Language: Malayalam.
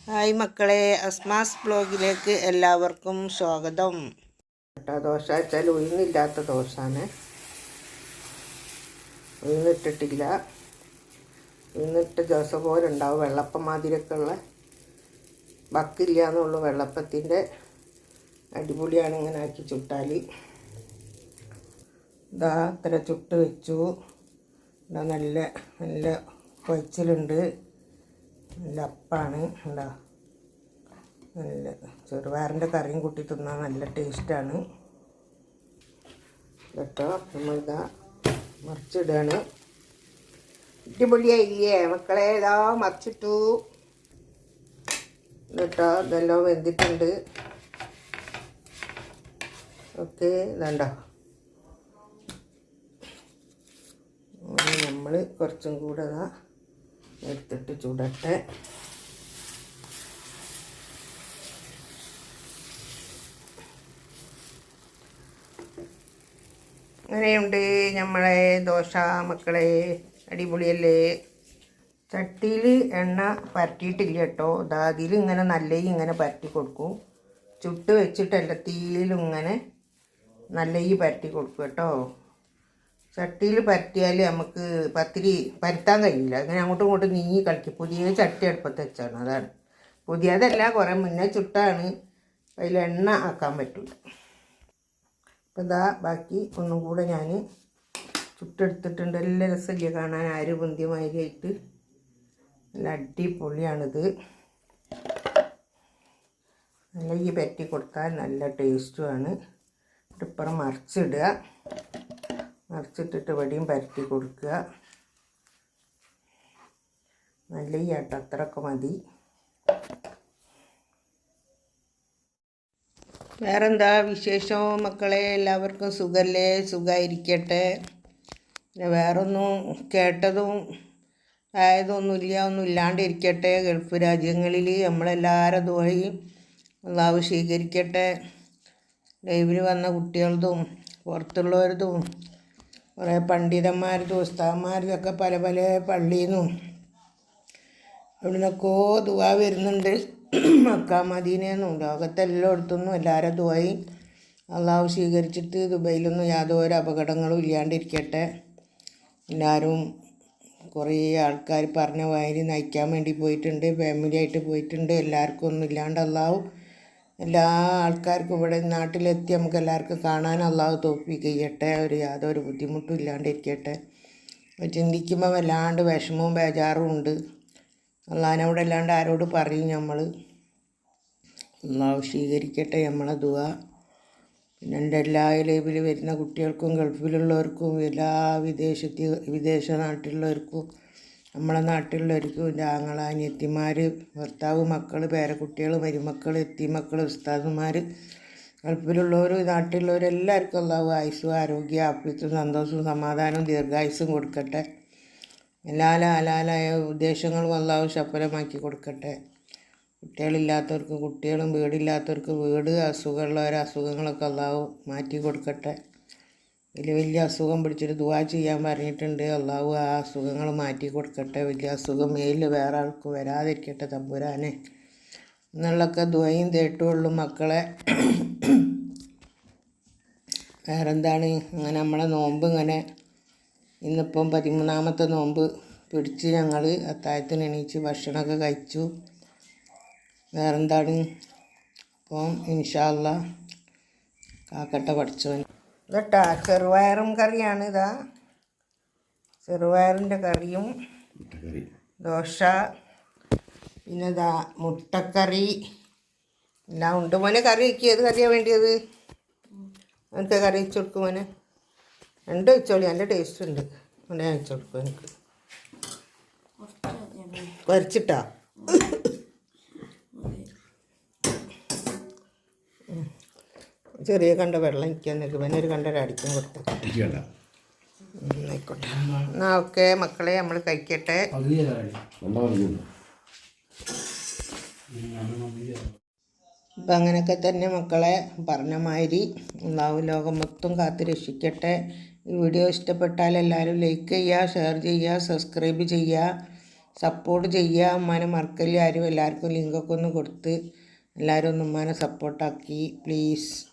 ഹായ് മക്കളെ, അസ്മാസ് ബ്ലോഗിലേക്ക് എല്ലാവർക്കും സ്വാഗതം. ദോശ വെച്ചാൽ ഉഴുന്നില്ലാത്ത ദോശയാണ്. ഉഴുന്നിട്ടിട്ടില്ല. ഉഴുന്നിട്ട് ദോശ പോലെ ഉണ്ടാവും, വെള്ളപ്പം മാതിരിയൊക്കെ ഉള്ള ബക്കില്ല എന്നുള്ളൂ. വെള്ളപ്പത്തിൻ്റെ അടിപൊളിയാണ് ഇങ്ങനെ ആക്കി ചുട്ടാൽ. ഇതാ അത്ര ചുട്ട് വെച്ചു. നല്ല നല്ല കുഴച്ചിലുണ്ട്. നല്ല അപ്പാണ്. എന്താ നല്ല ചെറുപയറിൻ്റെ കറിയും കൂട്ടി തിന്നാൽ നല്ല ടേസ്റ്റാണ് കേട്ടോ. നമ്മളിതാ മറിച്ചിടുകയാണ്. അടിപൊളിയായില്ലേ മക്കളെ? ഇതാ മറിച്ചിട്ടു കേട്ടോ. ഇതെല്ലാം വെന്തിട്ടുണ്ട്. ഓക്കെ, ഇതാണ്ടോ. നമ്മൾ കുറച്ചും കൂടെ ഇതാ എടുത്തിട്ട് ചുടട്ടെ. അങ്ങനെയുണ്ട് നമ്മളെ ദോശ മക്കളെ, അടിപൊളിയല്ലേ? ചട്ടിയിൽ എണ്ണ പരട്ടിയിട്ടില്ല കേട്ടോ. അതിൽ ഇങ്ങനെ നല്ല ഇങ്ങനെ പരട്ടി കൊടുക്കും. ചുട്ട് വെച്ചിട്ട് എല്ലാത്തിലും ഇങ്ങനെ നല്ല പരട്ടി കൊടുക്കും കേട്ടോ. ചട്ടിയിൽ പരത്തിയാൽ നമുക്ക് പത്തിരി പരത്താൻ കഴിയില്ല. അങ്ങനെ അങ്ങോട്ടും ഇങ്ങോട്ടും നീങ്ങി കളിക്കും. പുതിയ ചട്ടി അടുപ്പത്ത് വെച്ചാണ്, അതാണ്. പുതിയതല്ല, കുറേ മുന്നേ ചുട്ടാണ്. അതിൽ എണ്ണ ആക്കാൻ പറ്റില്ല. അപ്പോൾ ഇതാ ബാക്കി ഒന്നും കൂടെ ഞാൻ ചുട്ടെടുത്തിട്ടുണ്ട്. നല്ല രസമില്ല കാണാൻ, ആര് പൊന്തിയമാതിരിയായിട്ട്. നല്ല അടിപൊളിയാണിത്. നല്ല പരത്തി കൊടുത്താൽ നല്ല ടേസ്റ്റുമാണ്. ഇപ്പുറം മറിച്ചിടുക. മറിച്ചിട്ടിട്ട് ഇവിടെയും പരത്തി കൊടുക്കുക. നല്ല ആട്ടോ, അത്രയൊക്കെ മതി. വേറെന്താ വിശേഷം മക്കളെ? എല്ലാവർക്കും സുഖമല്ലേ? സുഖമായിരിക്കട്ടെ. പിന്നെ വേറൊന്നും കേട്ടതും ആയതൊന്നുമില്ല, ഒന്നും ഇല്ലാണ്ടിരിക്കട്ടെ. ഗൾഫ് രാജ്യങ്ങളിൽ നമ്മളെല്ലാവരും ദുആയി അള്ളാഹു സ്വീകരിക്കട്ടെ. ലൈവിൽ വന്ന കുട്ടികളതും പുറത്തുള്ളവരതും കുറേ പണ്ഡിതന്മാരതും ഉസ്താദന്മാരതൊക്കെ പല പല പള്ളിയിൽ നിന്നും ഇവിടെ നിന്നൊക്കെ ദുആ വരുന്നുണ്ട്. മക്ക മദീനയെന്നും ലോകത്തെല്ലായിടത്തുനിന്നും എല്ലാവരും ദുആയി അള്ളാഹു സ്വീകരിച്ചിട്ട് ദുബൈയിലൊന്നും യാതൊരു അപകടങ്ങളും ഇല്ലാണ്ടിരിക്കട്ടെ. എല്ലാവരും കുറേ ആൾക്കാർ പറഞ്ഞ വഴി നയിക്കാൻ വേണ്ടി പോയിട്ടുണ്ട്, ഫാമിലി ആയിട്ട് പോയിട്ടുണ്ട്. എല്ലാവർക്കും ഒന്നും ഇല്ലാണ്ട് അള്ളാഹു എല്ലാ ആൾക്കാർക്കും ഇവിടെ നാട്ടിലെത്തി നമുക്ക് എല്ലാവർക്കും കാണാൻ അള്ളാഹു തൗഫീഖ് ചെയ്യട്ടെ. യാതൊരു ബുദ്ധിമുട്ടും ഇല്ലാണ്ടിരിക്കട്ടെ. ചിന്തിക്കുമ്പോൾ വല്ലാണ്ട് വിഷമവും ബേജാറും ഉണ്ട്. അള്ളാഹിനോട് അല്ലാണ്ട് ആരോട് പറയും നമ്മൾ? അള്ളാഹു സ്വീകരിക്കട്ടെ നമ്മളെ ദുആ. പിന്നെ എൻ്റെ എല്ലാ ലൈവിൽ വരുന്ന കുട്ടികൾക്കും ഗൾഫിലുള്ളവർക്കും എല്ലാ വിദേശ നാട്ടിലുള്ളവർക്കും നമ്മളെ നാട്ടിലുള്ളവർക്കും എൻ്റെ ആങ്ങള അനിയത്തിമാർ, ഭർത്താവ്, മക്കൾ, പേരക്കുട്ടികൾ, മരുമക്കൾ, എത്തിമക്കൾ, ഉസ്താദുമാർ, ഗൾഫിലുള്ളവരും നാട്ടിലുള്ളവരും എല്ലാവർക്കും അള്ളാഹു ആയുസ്സും ആരോഗ്യ ആഫിയത്തും സന്തോഷവും സമാധാനവും ദീർഘായുസ്സും കൊടുക്കട്ടെ. എല്ലാ ഹലാലായ ഉദ്ദേശങ്ങളും അള്ളാഹു സഫലമാക്കി കൊടുക്കട്ടെ. കുട്ടികളില്ലാത്തവർക്ക് കുട്ടികളും, വീടില്ലാത്തവർക്ക് വീട്, അസുഖമുള്ളവരെ അസുഖങ്ങളൊക്കെ അള്ളാഹു മാറ്റി കൊടുക്കട്ടെ. വലിയ വലിയ അസുഖം പിടിച്ചിട്ട് ദുആ ചെയ്യാൻ പറഞ്ഞിട്ടുണ്ട്. അള്ളാഹു ആ അസുഖങ്ങൾ മാറ്റി കൊടുക്കട്ടെ. വലിയ അസുഖം മേലിൽ വേറെ ആൾക്ക് വരാതിരിക്കട്ടെ തമ്പുരാനെ എന്നുള്ളൊക്കെ ദുആയും തേട്ടുള്ളൂ മക്കളെ. വേറെന്താണ്? അങ്ങനെ നമ്മളെ നോമ്പ് ഇങ്ങനെ ഇന്നിപ്പം 13ാമത്തെ നോമ്പ് പിടിച്ച് ഞങ്ങൾ അത്താഴത്തിന് എണീച്ച് ഭക്ഷണമൊക്കെ കഴിച്ചു. വേറെന്താണ്? അപ്പം ഇൻഷാ അല്ലാഹ് കാക്കട്ടെ പഠിച്ചവൻ. ഇതാ ചെറുപയറും കറിയാണ്. ഇതാ ചെറുപയറിൻ്റെ കറിയും ദോശ, പിന്നെ ഇതാ മുട്ടക്കറി എല്ലാം ഉണ്ട്. മോനെ കറി വയ്ക്കുക. ഏത് കറിയാണ് വേണ്ടിയത്? എനിക്ക് കറി വെച്ച് കൊടുക്കും മോനെ. രണ്ട് വെച്ചോളി, നല്ല ടേസ്റ്റ് ഉണ്ട്. അങ്ങനെ വെച്ച് കൊടുക്കും എനിക്ക്. കുറച്ചിട്ടാ ചെറിയ കണ്ട വെള്ളം നിൽക്കാൻ നിൽക്കും. പിന്നെ ഒരു കണ്ട അടിക്കും കൊടുത്ത ആയിക്കോട്ടെ. എന്നാൽ ഓക്കെ മക്കളെ, നമ്മൾ കഴിക്കട്ടെ. അപ്പം അങ്ങനെയൊക്കെ തന്നെ മക്കളെ, പറഞ്ഞ മാതിരി അള്ളാഹു ലോകം മൊത്തം കാത്ത് രക്ഷിക്കട്ടെ. ഈ വീഡിയോ ഇഷ്ടപ്പെട്ടാൽ എല്ലാവരും ലൈക്ക് ചെയ്യുക, ഷെയർ ചെയ്യുക, സബ്സ്ക്രൈബ് ചെയ്യുക. സപ്പോർട്ട് ചെയ്യുക. ഉമ്മാനെ മറക്കല് ആരും. എല്ലാവർക്കും ലിങ്കൊക്കെ ഒന്ന് കൊടുത്ത് എല്ലാവരും ഒന്ന് ഉമ്മാനെ സപ്പോർട്ടാക്കി പ്ലീസ്.